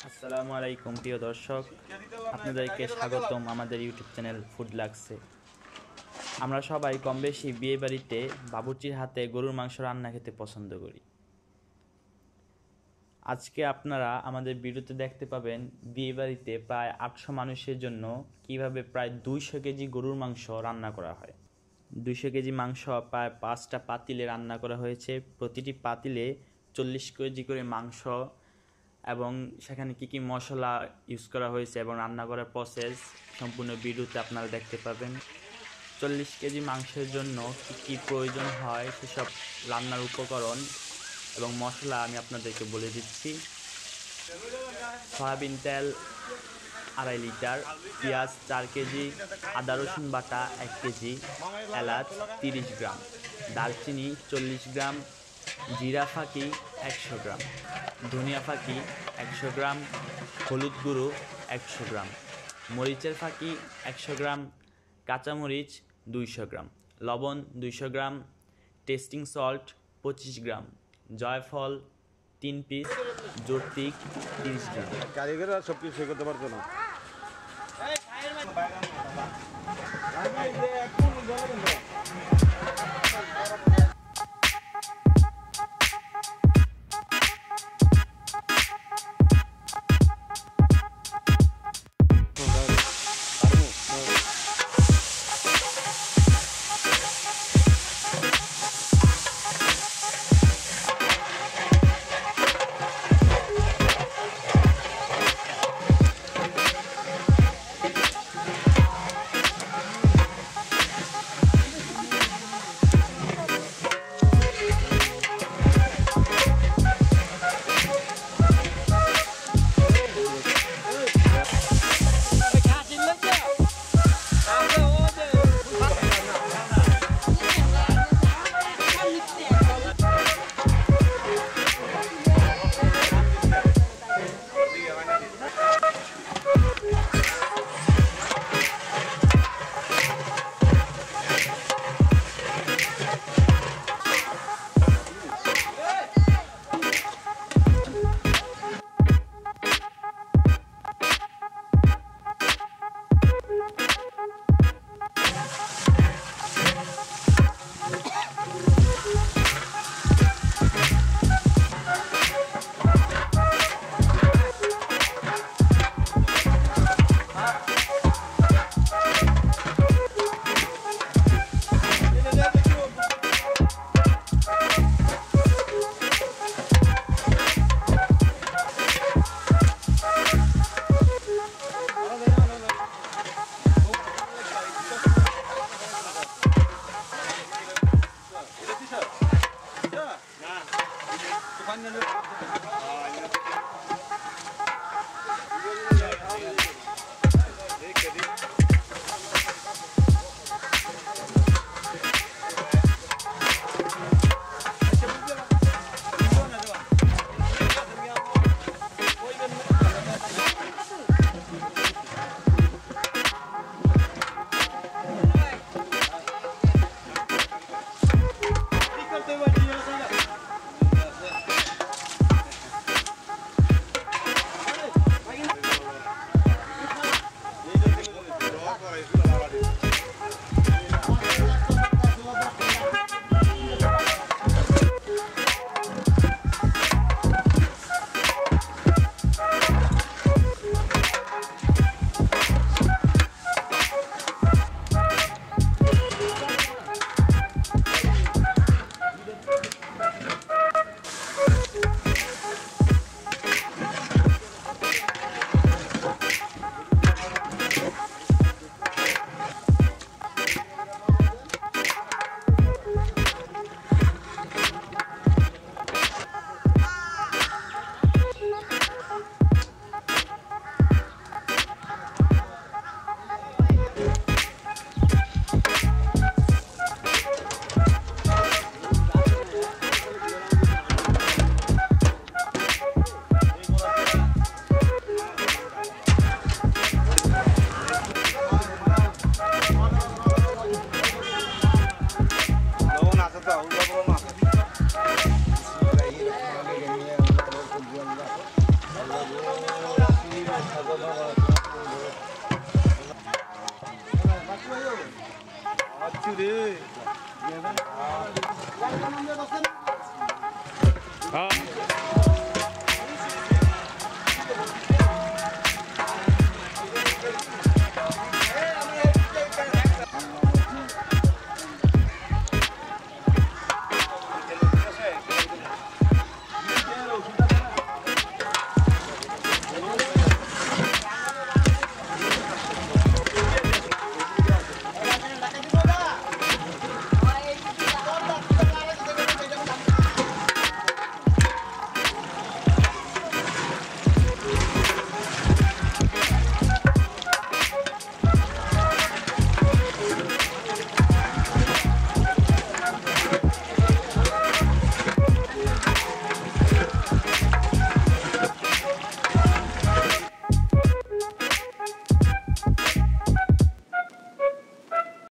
আসসালামু আলাইকুম প্রিয় দর্শক, আপনাদেরকে স্বাগতম আমাদের ইউটিউব চ্যানেল ফুডলাক্সে। আমরা সবাই কম বেশি বিয়ে বাড়িতে বাবুর্চির হাতে গরুর মাংস রান্না খেতে পছন্দ করি। আজকে আপনারা আমাদের ভিডিওতে দেখতে পাবেন বিয়ে বাড়িতে প্রায় 800 মানুষের জন্য কিভাবে প্রায় 200 কেজি গরুর মাংস রান্না করা হয়। 200 কেজি মাংস প্রায় 5টা পাতিলে রান্না করা হয়েছে। প্রতিটি পাতিলে 40 কেজি করে মাংস এবং সেখানে কী কী মশলা ইউজ করা হয়েছে এবং রান্না করার প্রসেস সম্পূর্ণ ভিডিওতে আপনারা দেখতে পাবেন। 40 কেজি মাংসের জন্য কী কী প্রয়োজন হয় সেসব রান্নার উপকরণ এবং মশলা আমি আপনাদেরকে বলে দিচ্ছি। সয়াবিন তেল 2.5 লিটার, পেঁয়াজ 4 কেজি, আদা রসুন বাটা 1 কেজি, এলাচ 30 গ্রাম, দারচিনি 40 গ্রাম, জিরা ফাকি 100 গ্রাম, ধনিয়া ফাকি 100 গ্রাম, হলুদ গুঁড়ো 100 গ্রাম, মরিচের ফাকি 100 গ্রাম, কাঁচা মরিচ 200 গ্রাম, লবণ 200 গ্রাম, টেস্টিং সল্ট 25 গ্রাম, জয়ফল 3 পিস, জর্তিক 30 গ্রাম। কারিগররা সব কিছু করতে পারতো না। রে